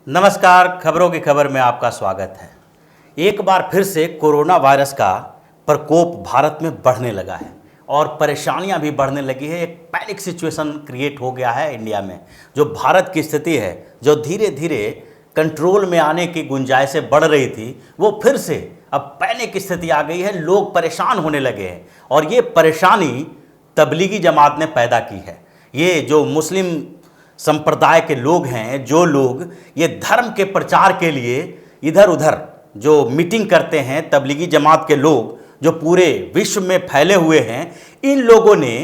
नमस्कार, खबरों की खबर में आपका स्वागत है। एक बार फिर से कोरोना वायरस का प्रकोप भारत में बढ़ने लगा है और परेशानियां भी बढ़ने लगी है। एक पैनिक सिचुएशन क्रिएट हो गया है इंडिया में। जो भारत की स्थिति है, जो धीरे धीरे कंट्रोल में आने की गुंजाइशें बढ़ रही थी, वो फिर से अब पैनिक स्थिति आ गई है। लोग परेशान होने लगे हैं और ये परेशानी तबलीगी जमात ने पैदा की है। ये जो मुस्लिम संप्रदाय के लोग हैं, जो लोग ये धर्म के प्रचार के लिए इधर उधर जो मीटिंग करते हैं, तबलीगी जमात के लोग जो पूरे विश्व में फैले हुए हैं, इन लोगों ने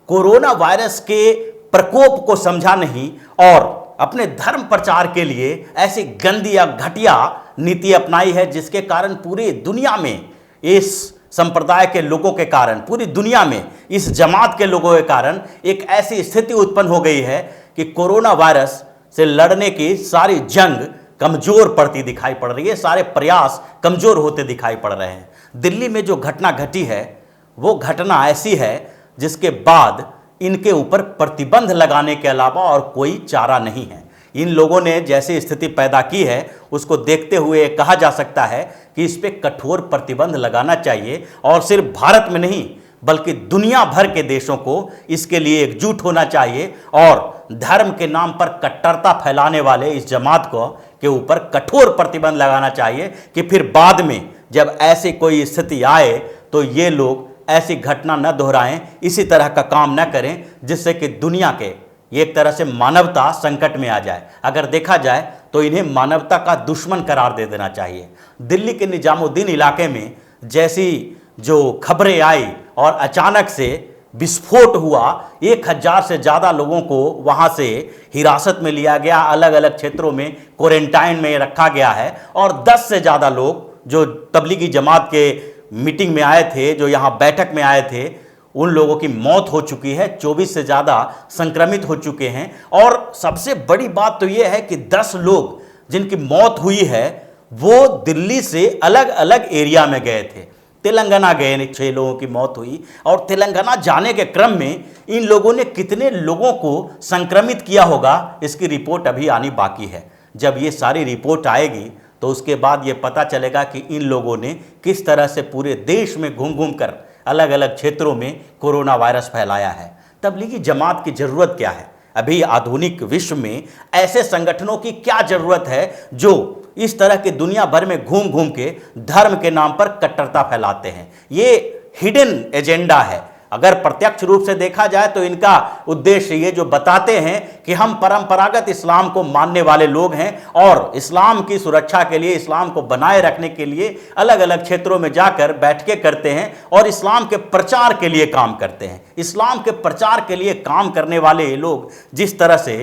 कोरोना वायरस के प्रकोप को समझा नहीं और अपने धर्म प्रचार के लिए ऐसी गंदी या घटिया नीति अपनाई है, जिसके कारण पूरी दुनिया में इस संप्रदाय के लोगों के कारण, पूरी दुनिया में इस जमात के लोगों के कारण एक ऐसी स्थिति उत्पन्न हो गई है कि कोरोना वायरस से लड़ने की सारी जंग कमजोर पड़ती दिखाई पड़ रही है। सारे प्रयास कमजोर होते दिखाई पड़ रहे हैं। दिल्ली में जो घटना घटी है, वो घटना ऐसी है जिसके बाद इनके ऊपर प्रतिबंध लगाने के अलावा और कोई चारा नहीं है। इन लोगों ने जैसी स्थिति पैदा की है, उसको देखते हुए कहा जा सकता है कि इस पे कठोर प्रतिबंध लगाना चाहिए और सिर्फ भारत में नहीं बल्कि दुनिया भर के देशों को इसके लिए एकजुट होना चाहिए और धर्म के नाम पर कट्टरता फैलाने वाले इस जमात को के ऊपर कठोर प्रतिबंध लगाना चाहिए कि फिर बाद में जब ऐसी कोई स्थिति आए तो ये लोग ऐसी घटना न दोहराएं, इसी तरह का काम न करें जिससे कि दुनिया के एक तरह से मानवता संकट में आ जाए। अगर देखा जाए तो इन्हें मानवता का दुश्मन करार दे देना चाहिए। दिल्ली के निजामुद्दीन इलाके में जैसी जो खबरें आई और अचानक से विस्फोट हुआ, 1000 से ज़्यादा लोगों को वहाँ से हिरासत में लिया गया, अलग अलग क्षेत्रों में क्वारंटाइन में रखा गया है और 10 से ज़्यादा लोग जो तबलीगी जमात के मीटिंग में आए थे, जो यहाँ बैठक में आए थे, उन लोगों की मौत हो चुकी है। 24 से ज़्यादा संक्रमित हो चुके हैं और सबसे बड़ी बात तो ये है कि 10 लोग जिनकी मौत हुई है वो दिल्ली से अलग अलग एरिया में गए थे। तेलंगाना गए, 6 लोगों की मौत हुई और तेलंगाना जाने के क्रम में इन लोगों ने कितने लोगों को संक्रमित किया होगा, इसकी रिपोर्ट अभी आनी बाकी है। जब ये सारी रिपोर्ट आएगी तो उसके बाद ये पता चलेगा कि इन लोगों ने किस तरह से पूरे देश में घूम घूम कर अलग अलग क्षेत्रों में कोरोना वायरस फैलाया है। तबलीगी जमात की ज़रूरत क्या है? अभी आधुनिक विश्व में ऐसे संगठनों की क्या ज़रूरत है जो इस तरह के दुनिया भर में घूम घूम के धर्म के नाम पर कट्टरता फैलाते हैं? ये हिडन एजेंडा है। अगर प्रत्यक्ष रूप से देखा जाए तो इनका उद्देश्य ये जो बताते हैं कि हम परंपरागत इस्लाम को मानने वाले लोग हैं और इस्लाम की सुरक्षा के लिए, इस्लाम को बनाए रखने के लिए अलग अलग क्षेत्रों में जाकर बैठकें करते हैं और इस्लाम के प्रचार के लिए काम करते हैं। इस्लाम के प्रचार के लिए काम करने वाले लोग जिस तरह से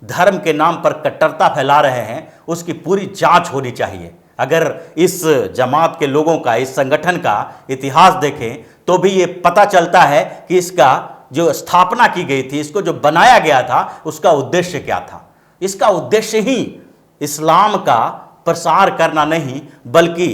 धर्म के नाम पर कट्टरता फैला रहे हैं, उसकी पूरी जांच होनी चाहिए। अगर इस जमात के लोगों का, इस संगठन का इतिहास देखें तो भी ये पता चलता है कि इसका जो स्थापना की गई थी, इसको जो बनाया गया था, उसका उद्देश्य क्या था। इसका उद्देश्य ही इस्लाम का प्रसार करना नहीं बल्कि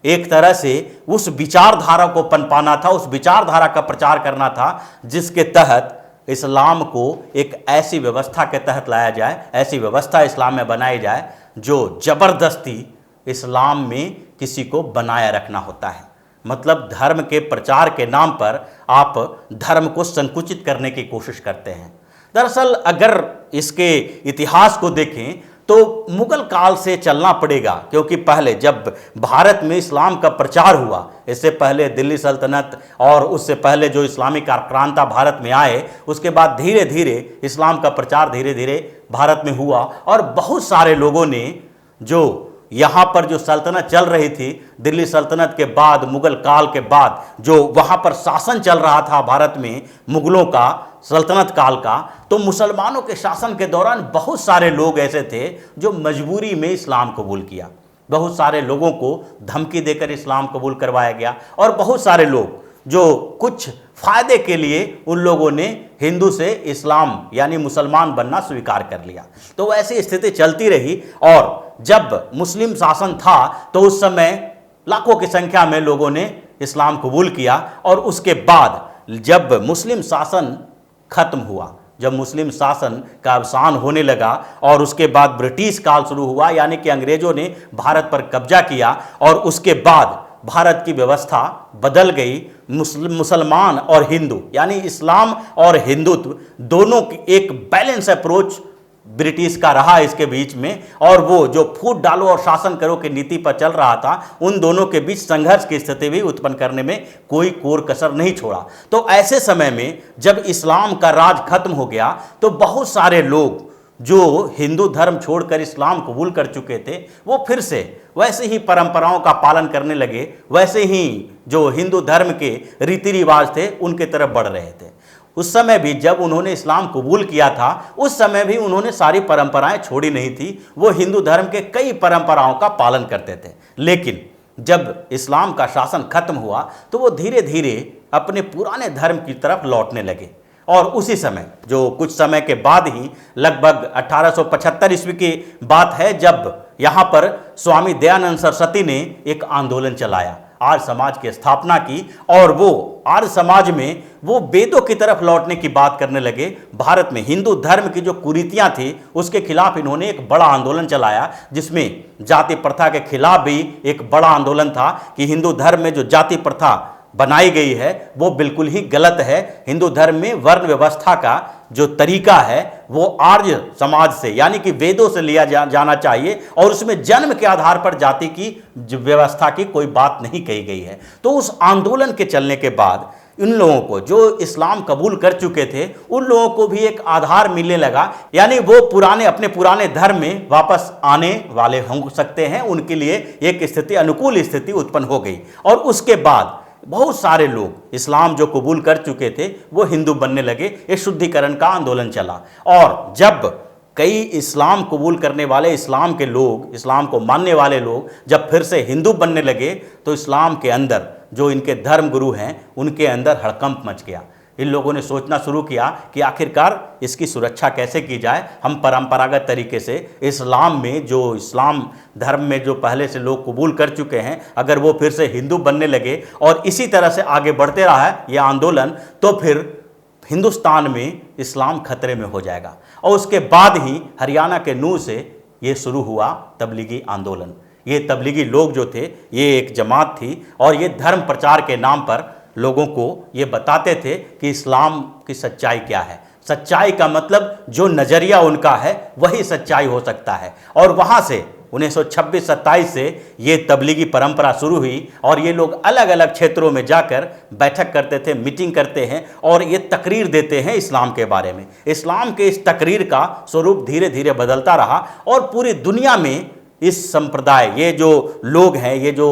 एक तरह से उस विचारधारा को पनपाना था, उस विचारधारा का प्रचार करना था जिसके तहत इस्लाम को एक ऐसी व्यवस्था के तहत लाया जाए, ऐसी व्यवस्था इस्लाम में बनाई जाए जो जबरदस्ती इस्लाम में किसी को बनाए रखना होता है। मतलब धर्म के प्रचार के नाम पर आप धर्म को संकुचित करने की कोशिश करते हैं। दरअसल अगर इसके इतिहास को देखें तो मुगल काल से चलना पड़ेगा, क्योंकि पहले जब भारत में इस्लाम का प्रचार हुआ, इससे पहले दिल्ली सल्तनत और उससे पहले जो इस्लामिक आक्रांता भारत में आए, उसके बाद धीरे धीरे इस्लाम का प्रचार धीरे धीरे भारत में हुआ और बहुत सारे लोगों ने जो यहाँ पर जो सल्तनत चल रही थी, दिल्ली सल्तनत के बाद, मुगल काल के बाद जो वहाँ पर शासन चल रहा था भारत में मुगलों का, सल्तनत काल का, तो मुसलमानों के शासन के दौरान बहुत सारे लोग ऐसे थे जो मजबूरी में इस्लाम कबूल किया। बहुत सारे लोगों को धमकी देकर इस्लाम कबूल करवाया गया और बहुत सारे लोग जो कुछ फ़ायदे के लिए उन लोगों ने हिंदू से इस्लाम यानी मुसलमान बनना स्वीकार कर लिया। तो ऐसी स्थिति चलती रही और जब मुस्लिम शासन था तो उस समय लाखों की संख्या में लोगों ने इस्लाम कबूल किया और उसके बाद जब मुस्लिम शासन खत्म हुआ जब मुस्लिम शासन का अवसान होने लगा और उसके बाद ब्रिटिश काल शुरू हुआ, यानी कि अंग्रेजों ने भारत पर कब्जा किया और उसके बाद भारत की व्यवस्था बदल गई। मुसलमान और हिंदू यानी इस्लाम और हिंदुत्व दोनों की एक बैलेंस अप्रोच ब्रिटिश का रहा इसके बीच में, और वो जो फूट डालो और शासन करो की नीति पर चल रहा था, उन दोनों के बीच संघर्ष की स्थिति भी उत्पन्न करने में कोई कोर कसर नहीं छोड़ा। तो ऐसे समय में जब इस्लाम का राज खत्म हो गया तो बहुत सारे लोग जो हिंदू धर्म छोड़कर इस्लाम कबूल कर चुके थे वो फिर से वैसे ही परंपराओं का पालन करने लगे, वैसे ही जो हिंदू धर्म के रीति रिवाज थे उनके तरफ बढ़ रहे थे। उस समय भी जब उन्होंने इस्लाम कबूल किया था उस समय भी उन्होंने सारी परंपराएं छोड़ी नहीं थी, वो हिंदू धर्म के कई परंपराओं का पालन करते थे। लेकिन जब इस्लाम का शासन खत्म हुआ तो वो धीरे धीरे अपने पुराने धर्म की तरफ लौटने लगे। और उसी समय जो कुछ समय के बाद ही लगभग 1875 ईस्वी की बात है जब यहाँ पर स्वामी दयानंद सरस्वती ने एक आंदोलन चलाया, आर्य समाज की स्थापना की, और वो आर्य समाज में वो वेदों की तरफ लौटने की बात करने लगे। भारत में हिंदू धर्म की जो कुरीतियां थी उसके खिलाफ इन्होंने एक बड़ा आंदोलन चलाया, जिसमें जाति प्रथा के खिलाफ भी एक बड़ा आंदोलन था कि हिंदू धर्म में जो जाति प्रथा बनाई गई है वो बिल्कुल ही गलत है। हिंदू धर्म में वर्ण व्यवस्था का जो तरीका है वो आर्य समाज से यानी कि वेदों से लिया जाना चाहिए, और उसमें जन्म के आधार पर जाति की व्यवस्था की कोई बात नहीं कही गई है। तो उस आंदोलन के चलने के बाद इन लोगों को जो इस्लाम कबूल कर चुके थे उन लोगों को भी एक आधार मिलने लगा, यानी वो अपने पुराने धर्म में वापस आने वाले हो सकते हैं, उनके लिए एक स्थिति, अनुकूल स्थिति उत्पन्न हो गई। और उसके बाद बहुत सारे लोग इस्लाम जो कबूल कर चुके थे वो हिंदू बनने लगे। ये शुद्धिकरण का आंदोलन चला, और जब कई इस्लाम कबूल करने वाले इस्लाम के लोग, इस्लाम को मानने वाले लोग जब फिर से हिंदू बनने लगे तो इस्लाम के अंदर जो इनके धर्म गुरु हैं उनके अंदर हड़कंप मच गया। इन लोगों ने सोचना शुरू किया कि आखिरकार इसकी सुरक्षा कैसे की जाए। हम परंपरागत तरीके से इस्लाम में, जो इस्लाम धर्म में जो पहले से लोग कबूल कर चुके हैं, अगर वो फिर से हिंदू बनने लगे और इसी तरह से आगे बढ़ते रहा है यह आंदोलन, तो फिर हिंदुस्तान में इस्लाम खतरे में हो जाएगा। और उसके बाद ही हरियाणा के नूह से ये शुरू हुआ तबलीगी आंदोलन। ये तबलीगी लोग जो थे ये एक जमात थी, और ये धर्म प्रचार के नाम पर लोगों को ये बताते थे कि इस्लाम की सच्चाई क्या है। सच्चाई का मतलब जो नज़रिया उनका है वही सच्चाई हो सकता है। और वहाँ से 1926-27 से ये तबलीगी परंपरा शुरू हुई, और ये लोग अलग अलग क्षेत्रों में जाकर बैठक करते थे, मीटिंग करते हैं, और ये तकरीर देते हैं इस्लाम के बारे में। इस्लाम के इस तकरीर का स्वरूप धीरे धीरे बदलता रहा, और पूरी दुनिया में इस संप्रदाय, ये जो लोग हैं, ये जो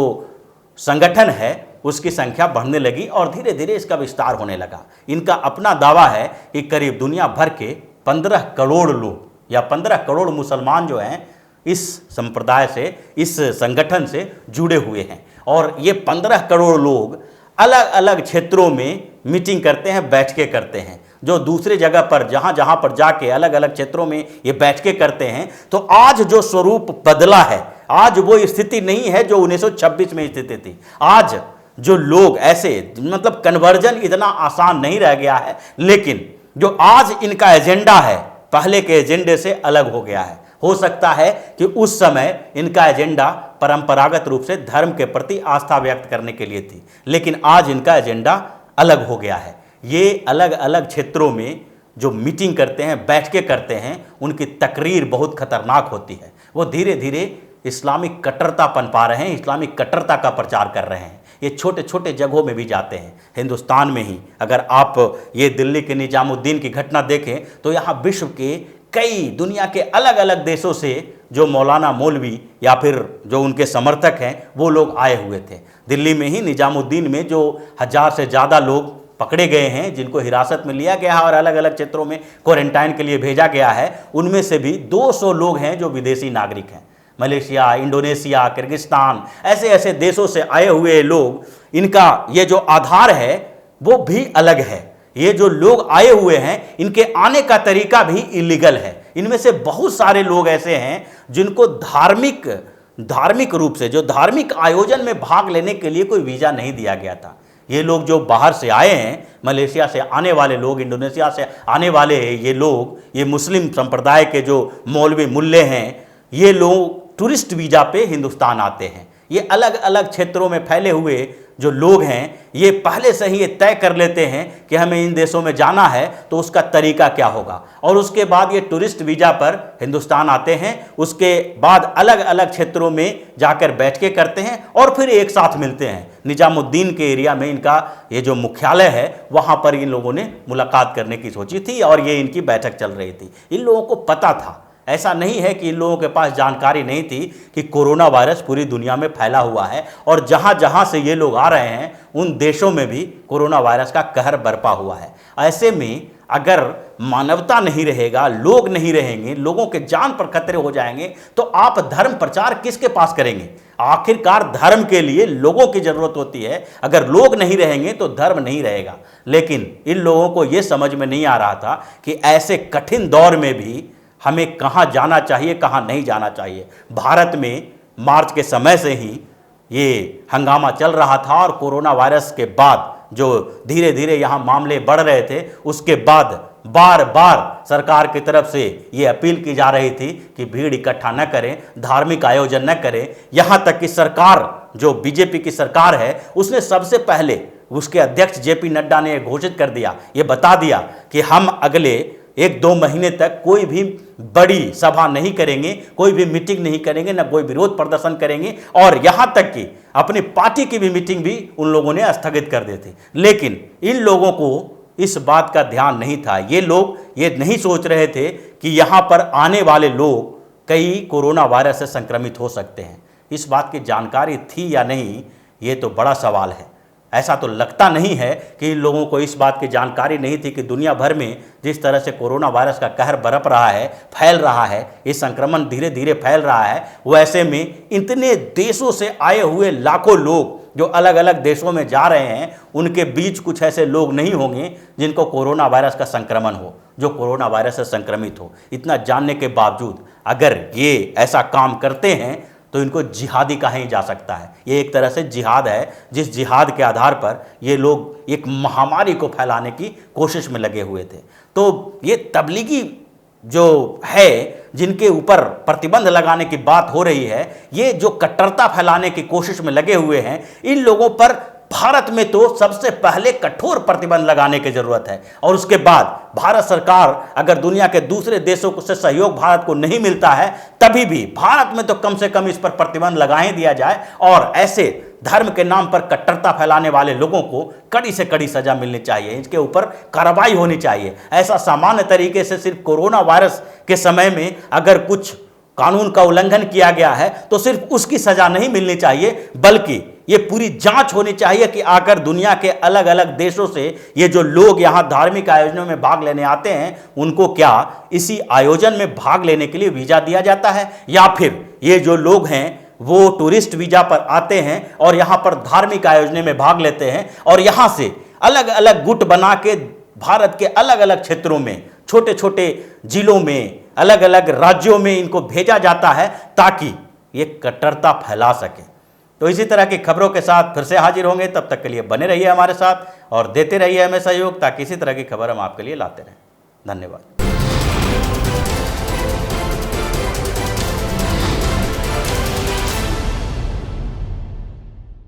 संगठन है, उसकी संख्या बढ़ने लगी और धीरे धीरे इसका विस्तार होने लगा। इनका अपना दावा है कि करीब दुनिया भर के 15 करोड़ लोग या 15 करोड़ मुसलमान जो हैं इस संप्रदाय से, इस संगठन से जुड़े हुए हैं। और ये 15 करोड़ लोग अलग अलग क्षेत्रों में मीटिंग करते हैं, बैठ के करते हैं। जो दूसरे जगह पर जहाँ पर जाके अलग अलग क्षेत्रों में ये बैठ के करते हैं, तो आज जो स्वरूप बदला है, आज वो स्थिति नहीं है जो 1926 में स्थिति थी। आज जो लोग ऐसे, मतलब कन्वर्जन इतना आसान नहीं रह गया है, लेकिन जो आज इनका एजेंडा है पहले के एजेंडे से अलग हो गया है। हो सकता है कि उस समय इनका एजेंडा परंपरागत रूप से धर्म के प्रति आस्था व्यक्त करने के लिए थी, लेकिन आज इनका एजेंडा अलग हो गया है। ये अलग अलग क्षेत्रों में जो मीटिंग करते हैं, बैठ के करते हैं, उनकी तकरीर बहुत खतरनाक होती है। वो धीरे धीरे इस्लामिक कट्टरता पनपा रहे हैं, इस्लामिक कट्टरता का प्रचार कर रहे हैं। ये छोटे छोटे जगहों में भी जाते हैं। हिंदुस्तान में ही अगर आप ये दिल्ली के निजामुद्दीन की घटना देखें तो यहाँ विश्व के कई, दुनिया के अलग अलग देशों से जो मौलाना मौलवी या फिर जो उनके समर्थक हैं वो लोग आए हुए थे। दिल्ली में ही निजामुद्दीन में जो 1000 से ज़्यादा लोग पकड़े गए हैं, जिनको हिरासत में लिया गया है और अलग अलग क्षेत्रों में क्वारंटाइन के लिए भेजा गया है, उनमें से भी 200 लोग हैं जो विदेशी नागरिक हैं। मलेशिया, इंडोनेशिया, किर्गिस्तान, ऐसे ऐसे देशों से आए हुए लोग, इनका ये जो आधार है वो भी अलग है। ये जो लोग आए हुए हैं इनके आने का तरीका भी इलीगल है। इनमें से बहुत सारे लोग ऐसे हैं जिनको धार्मिक रूप से, जो धार्मिक आयोजन में भाग लेने के लिए कोई वीज़ा नहीं दिया गया था। ये लोग जो बाहर से आए हैं, मलेशिया से आने वाले लोग, इंडोनेशिया से आने वाले ये लोग, ये मुस्लिम संप्रदाय के जो मौलवी मुल्ले हैं, ये लोग टूरिस्ट वीज़ा पे हिंदुस्तान आते हैं। ये अलग अलग क्षेत्रों में फैले हुए जो लोग हैं, ये पहले से ही ये तय कर लेते हैं कि हमें इन देशों में जाना है तो उसका तरीका क्या होगा, और उसके बाद ये टूरिस्ट वीज़ा पर हिंदुस्तान आते हैं। उसके बाद अलग अलग क्षेत्रों में जाकर बैठ के करते हैं और फिर एक साथ मिलते हैं। निजामुद्दीन के एरिया में इनका ये जो मुख्यालय है, वहाँ पर इन लोगों ने मुलाकात करने की सोची थी और ये इनकी बैठक चल रही थी। इन लोगों को पता था, ऐसा नहीं है कि इन लोगों के पास जानकारी नहीं थी कि कोरोना वायरस पूरी दुनिया में फैला हुआ है और जहाँ जहाँ से ये लोग आ रहे हैं उन देशों में भी कोरोना वायरस का कहर बरपा हुआ है। ऐसे में अगर मानवता नहीं रहेगा, लोग नहीं रहेंगे, लोगों के जान पर खतरे हो जाएंगे, तो आप धर्म प्रचार किसके पास करेंगे? आखिरकार धर्म के लिए लोगों की जरूरत होती है। अगर लोग नहीं रहेंगे तो धर्म नहीं रहेगा। लेकिन इन लोगों को ये समझ में नहीं आ रहा था कि ऐसे कठिन दौर में भी हमें कहाँ जाना चाहिए, कहाँ नहीं जाना चाहिए। भारत में मार्च के समय से ही ये हंगामा चल रहा था और कोरोना वायरस के बाद जो धीरे धीरे यहाँ मामले बढ़ रहे थे, उसके बाद बार बार सरकार की तरफ से ये अपील की जा रही थी कि भीड़ इकट्ठा न करें, धार्मिक आयोजन न करें। यहाँ तक कि सरकार, जो बीजेपी की सरकार है, उसने सबसे पहले, उसके अध्यक्ष जेपी नड्डा ने घोषित कर दिया, ये बता दिया कि हम अगले 1-2 महीने तक कोई भी बड़ी सभा नहीं करेंगे, कोई भी मीटिंग नहीं करेंगे, न कोई विरोध प्रदर्शन करेंगे, और यहाँ तक कि अपनी पार्टी की भी मीटिंग भी उन लोगों ने स्थगित कर दी थी। लेकिन इन लोगों को इस बात का ध्यान नहीं था। ये लोग ये नहीं सोच रहे थे कि यहाँ पर आने वाले लोग कई कोरोना वायरस से संक्रमित हो सकते हैं। इस बात की जानकारी थी या नहीं, ये तो बड़ा सवाल है। ऐसा तो लगता नहीं है कि इन लोगों को इस बात की जानकारी नहीं थी कि दुनिया भर में जिस तरह से कोरोना वायरस का कहर बरप रहा है, फैल रहा है, ये संक्रमण धीरे धीरे फैल रहा है, वैसे में इतने देशों से आए हुए लाखों लोग जो अलग अलग देशों में जा रहे हैं, उनके बीच कुछ ऐसे लोग नहीं होंगे जिनको कोरोना वायरस का संक्रमण हो, जो कोरोना वायरस से संक्रमित हो। इतना जानने के बावजूद अगर ये ऐसा काम करते हैं तो इनको जिहादी कहा ही जा सकता है। ये एक तरह से जिहाद है, जिस जिहाद के आधार पर ये लोग एक महामारी को फैलाने की कोशिश में लगे हुए थे। तो ये तबलीगी जो है, जिनके ऊपर प्रतिबंध लगाने की बात हो रही है, ये जो कट्टरता फैलाने की कोशिश में लगे हुए हैं, इन लोगों पर भारत में तो सबसे पहले कठोर प्रतिबंध लगाने की जरूरत है। और उसके बाद भारत सरकार, अगर दुनिया के दूसरे देशों से सहयोग भारत को नहीं मिलता है, तभी भी भारत में तो कम से कम इस पर प्रतिबंध लगा ही दिया जाए और ऐसे धर्म के नाम पर कट्टरता फैलाने वाले लोगों को कड़ी से कड़ी सजा मिलनी चाहिए, इसके ऊपर कार्रवाई होनी चाहिए। ऐसा सामान्य तरीके से सिर्फ कोरोना वायरस के समय में अगर कुछ कानून का उल्लंघन किया गया है तो सिर्फ उसकी सजा नहीं मिलनी चाहिए, बल्कि ये पूरी जांच होनी चाहिए कि आकर दुनिया के अलग अलग देशों से ये जो लोग यहाँ धार्मिक आयोजनों में भाग लेने आते हैं, उनको क्या इसी आयोजन में भाग लेने के लिए वीजा दिया जाता है, या फिर ये जो लोग हैं वो टूरिस्ट वीजा पर आते हैं और यहाँ पर धार्मिक आयोजनों में भाग लेते हैं और यहाँ से अलग अलग गुट बना के भारत के अलग अलग क्षेत्रों में, छोटे छोटे जिलों में, अलग अलग राज्यों में इनको भेजा जाता है ताकि ये कट्टरता फैला सके। तो इसी तरह की खबरों के साथ फिर से हाजिर होंगे। तब तक के लिए बने रहिए हमारे साथ और देते रहिए हमें सहयोग, ताकि इसी तरह की खबर हम आपके लिए लाते रहें। धन्यवाद।